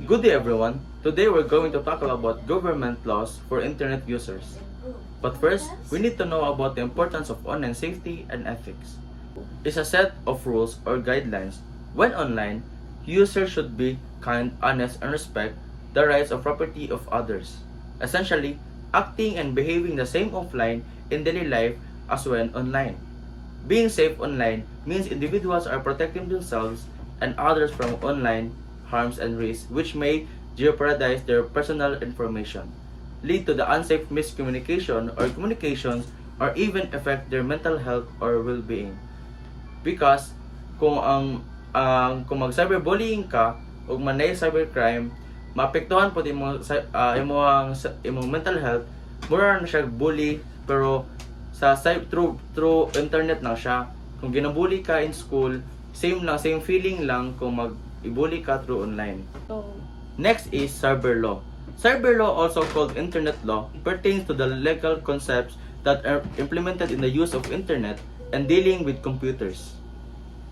Good day everyone. Today we're going to talk about government laws for internet users. But first, we need to know about the importance of online safety and ethics. It's a set of rules or guidelines. When online, users should be kind, honest, and respect the rights of property of others. Essentially, acting and behaving the same offline in daily life as when online. Being safe online means individuals are protecting themselves and others from online harms and risks which may jeopardize their personal information, lead to the unsafe miscommunication or communications, or even affect their mental health or well-being. Because kung mag-cyberbullying ka ug manay cybercrime, maapektuhan pud imong mental health, mura na siya bully pero through internet na siya. Kung ginabully ka in school, same feeling lang kung mag-ibully ka through online. Next is cyber law. Cyber law, also called internet law, pertains to the legal concepts that are implemented in the use of internet and dealing with computers.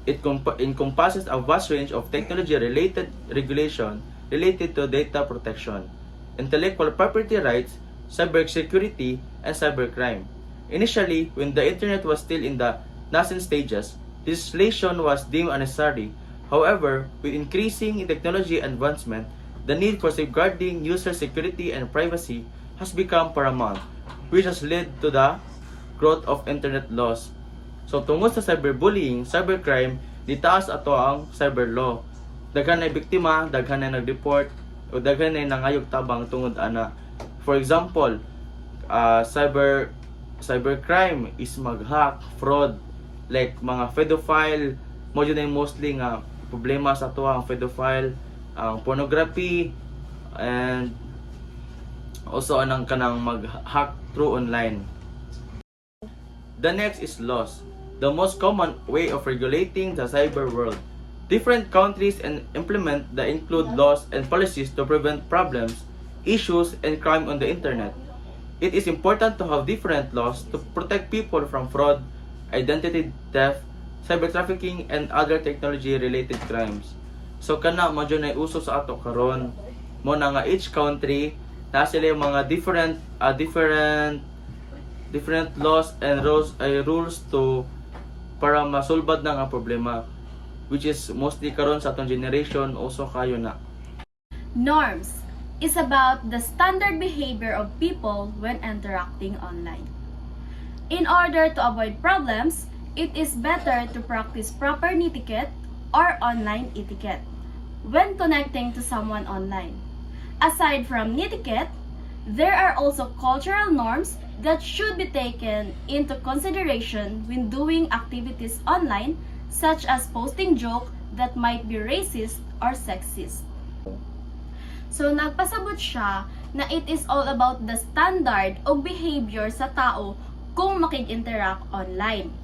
It encompasses a vast range of technology-related regulation related to data protection, intellectual property rights, cybersecurity, and cybercrime. Initially, when the internet was still in the nascent stages, legislation was deemed unnecessary. However, with increasing technology advancement, the need for safeguarding user security and privacy has become paramount, which has led to the growth of internet laws. So tungod sa cyberbullying, cybercrime, nitaas ato ang cyber law. Daghan na biktima, daghan na nag-report, o daghan na nangayog tabang tungod ana. For example, cybercrime is mag-hack, fraud, like mga pedophile, mo yun ay mostly nga problema sa ato ang pedophile, ang pornography, and also anang kanang mag-hack through online. The next is laws. The most common way of regulating the cyber world. Different countries implement the include laws and policies to prevent problems, issues, and crime on the internet. It is important to have different laws to protect people from fraud, identity theft, cyber trafficking, and other technology-related crimes. So kana mo dyan ay uso sa ato karon, mo na nga each country na sila yung mga different laws and rules to para masulbad na nga problema, which is mostly karon sa atong generation also kayo na. Norms is about the standard behavior of people when interacting online. In order to avoid problems, it is better to practice proper etiquette or online etiquette when connecting to someone online. Aside from etiquette, there are also cultural norms that should be taken into consideration when doing activities online, such as posting jokes that might be racist or sexist. So nagpasabot siya na it is all about the standard o behavior sa tao kung makig-interact online.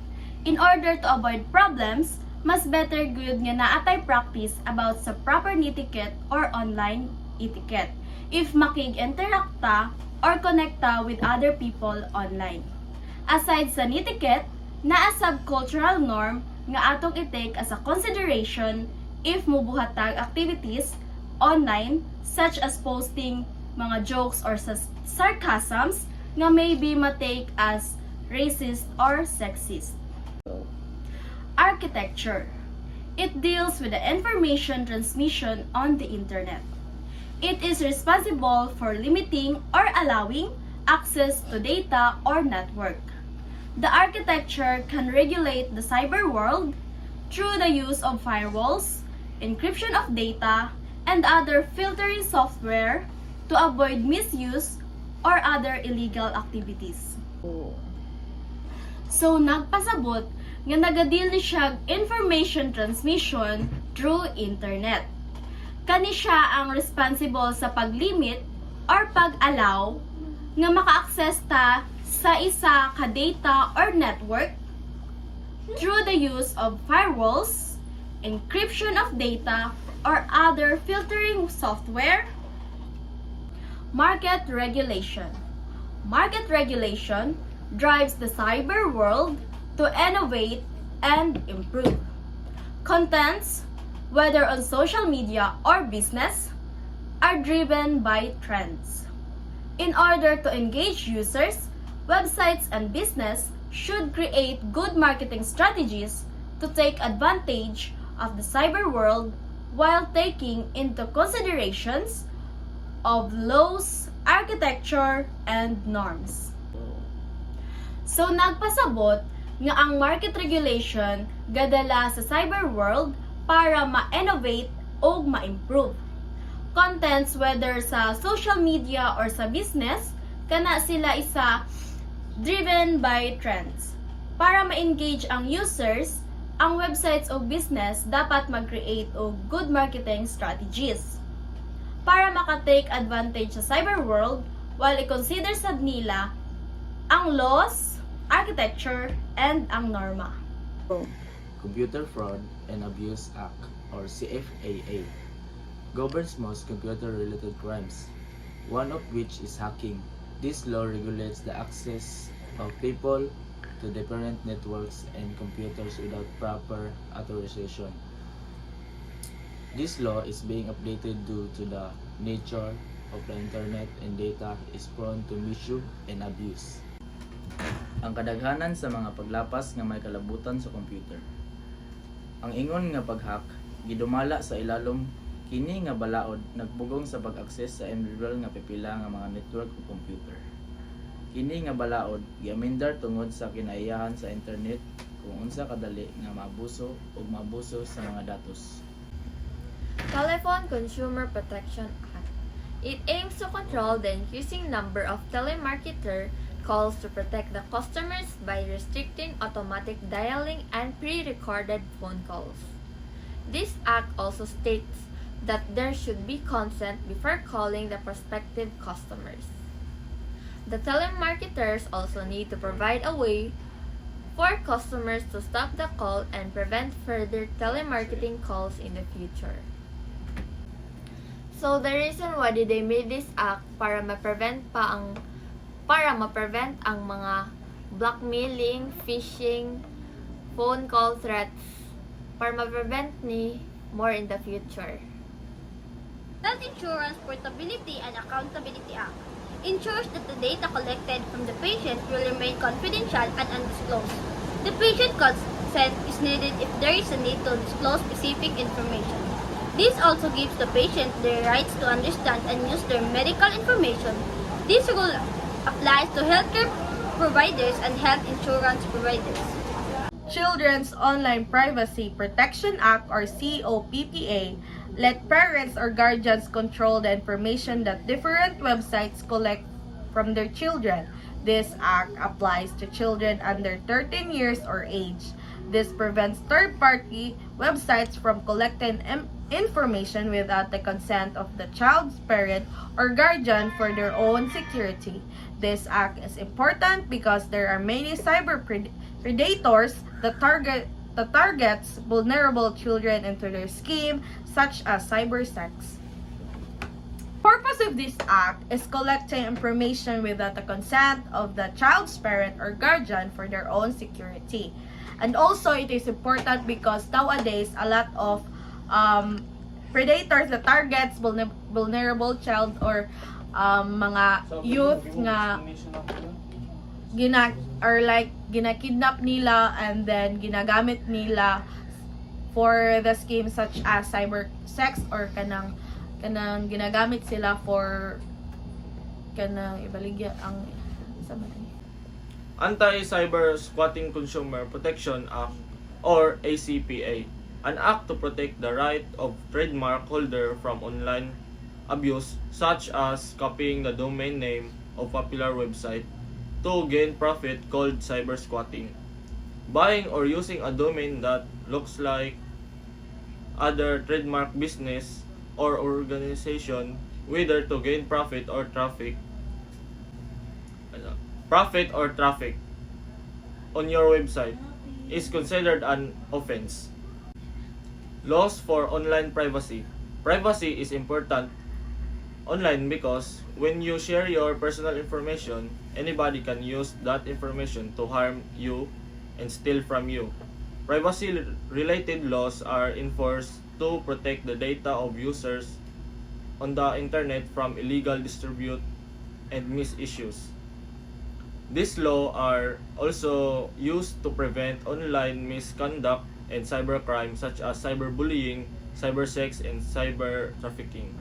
In order to avoid problems, mas better good nga naatay practice about sa proper etiquette or online etiquette if makig-interact ta or connecta with other people online. Aside sa etiquette, naa subcultural norm nga atong i-take as a consideration if mubuhatag activities online such as posting mga jokes or sarcasms nga maybe ma-take as racist or sexist. Architecture. It deals with the information transmission on the internet. It is responsible for limiting or allowing access to data or network. The architecture can regulate the cyber world through the use of firewalls, encryption of data, and other filtering software to avoid misuse or other illegal activities. So nagpasabot nga nagadili siya information transmission through internet. Kani siya ang responsible sa pag-limit or pag-allow nga maka-access ta sa isa ka data or network through the use of firewalls, encryption of data, or other filtering software. Market regulation. Market regulation drives the cyber world to innovate and improve. Contents, whether on social media or business, are driven by trends. In order to engage users, websites and business should create good marketing strategies to take advantage of the cyber world while taking into considerations of laws, architecture, and norms. So nagpasabot nga ang market regulation gadala sa cyber world para ma-innovate o ma-improve. Contents whether sa social media or sa business, kana sila isa driven by trends. Para ma-engage ang users, ang websites o business dapat mag-create og good marketing strategies. Para makatake advantage sa cyber world, while i-consider sad nila ang laws, architecture, and ang norma. Computer Fraud and Abuse Act or CFAA governs most computer-related crimes, one of which is hacking. This law regulates the access of people to different networks and computers without proper authorization. This law is being updated due to the nature of the internet and data is prone to misuse and abuse. Ang kadaghanan sa mga paglapas nga may kalabutan sa computer. Ang ingon nga pag-hack gidumala sa ilalom kini nga balaod nagbugong sa pag-access sa individual nga pipila nga mga network o computer. Kini nga balaod giamendar tungod sa kinaiyahan sa internet kung unsa kadali nga maabuso o maabuso sa mga datos. Telephone Consumer Protection Act. It aims to control the increasing number of telemarketer calls to protect the customers by restricting automatic dialing and pre-recorded phone calls. This act also states that there should be consent before calling the prospective customers. The telemarketers also need to provide a way for customers to stop the call and prevent further telemarketing calls in the future. So the reason why did they made this act para ma-prevent ang mga blackmailing, phishing, phone call threats para ma-prevent ni more in the future. Health Insurance Portability and Accountability Act ensures that the data collected from the patient will remain confidential and undisclosed. The patient consent is needed if there is a need to disclose specific information. This also gives the patient their rights to understand and use their medical information. This rule applies to healthcare providers and health insurance providers. Children's Online Privacy Protection Act or COPPA let parents or guardians control the information that different websites collect from their children. This act applies to children under 13 years or age. This prevents third-party websites from collecting information without the consent of the child's parent or guardian for their own security. This act is important because there are many cyber predators that targets vulnerable children into their scheme, such as cybersex. Purpose of this act is collecting information without the consent of the child's parent or guardian for their own security. And also, it is important because nowadays a lot of predators that targets vulnerable child or mga youth nga ginakidnap nila and then ginagamit nila for the scheme such as cyber sex or kanang ginagamit sila for kanang ibaligya ang sa Anti-Cyber Squatting Consumer Protection Act or ACPA, an act to protect the right of trademark holder from online abuse such as copying the domain name of popular website to gain profit called cyber squatting. Buying or using a domain that looks like other trademark business or organization whether to gain profit or traffic on your website is considered an offense. Laws for online privacy. Privacy is important online because when you share your personal information, anybody can use that information to harm you and steal from you. Privacy-related laws are enforced to protect the data of users on the internet from illegal distribute and misuse. These laws are also used to prevent online misconduct and cybercrime such as cyberbullying, cybersex, and cyber trafficking.